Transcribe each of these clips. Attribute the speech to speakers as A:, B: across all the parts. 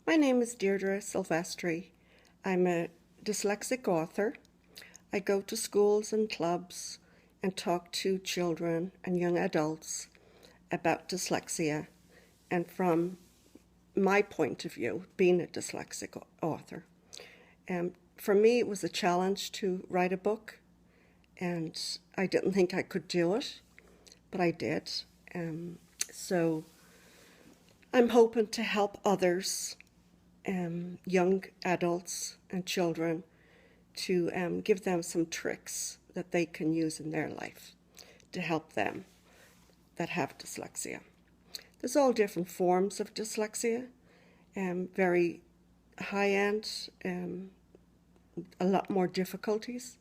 A: My name is Deirdre Silvestri. I'm a dyslexic author. I go to schools and clubs and talk to children and young adults about dyslexia, and from my point of view, being a dyslexic author. For me, it was a challenge to write a book, and I didn't think I could do it, but I did. So I'm hoping to help others, young adults and children, to give them some tricks that they can use in their life to help them that have dyslexia. There's all different forms of dyslexia, very high end, a lot more difficulties.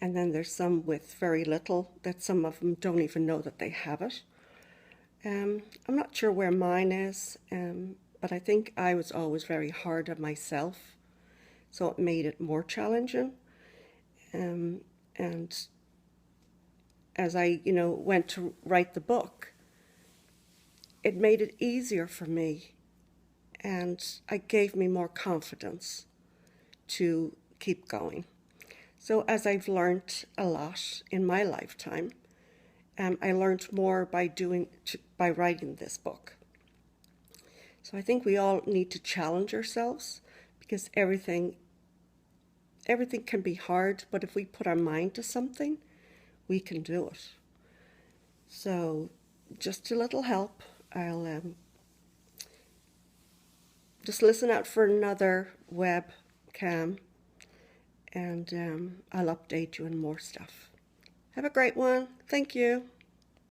A: And then there's some with very little, that some of them don't even know that they have it. I'm not sure where mine is, but I think I was always very hard on myself, so it made it more challenging. And as I, went to write the book, it made it easier for me, and it gave me more confidence to keep going. So as I've learned a lot in my lifetime, I learned more by writing this book. So I think we all need to challenge ourselves, because everything can be hard, but if we put our mind to something, we can do it. So just a little help. I'll just listen out for another webcam, and I'll update you on more stuff. Have a great one. Thank you.